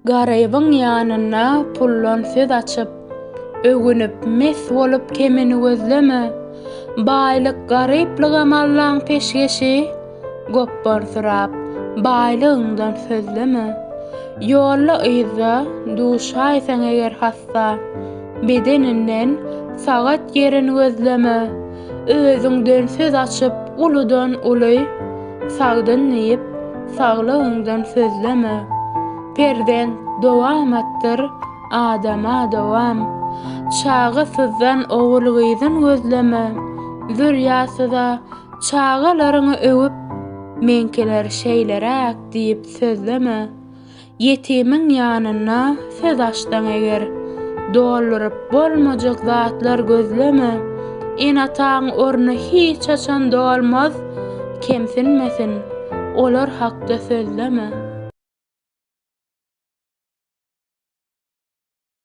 Garaýbyň ýanyna pullon söz açyp, ögünüp mes bolup kemini gözleme. Baýlyk garyplygam Allahyň peşgeşi, gopbar surap baýlygyňdan sözleme. Ýolla yza duşaýsaň eger hassa, bedeninden sagat yerini gözleme. Özüňden söz açyp uludan uly, sagdan neyip saglygyňdan sözleme. Perzent dowam ettir, adama dowam. Çağı sızdan ogulgyzyn gözleme. Zürýasyza çağalaryňy öwüp, menkeler şeýleräk diýip sözleme. Yetimiň ýanyna söz açdan eger, dolduryp bolmajak zatlar gözleme. Enataň orny hiç açan dolmaz, kemsinmesin, olar hakda sözleme.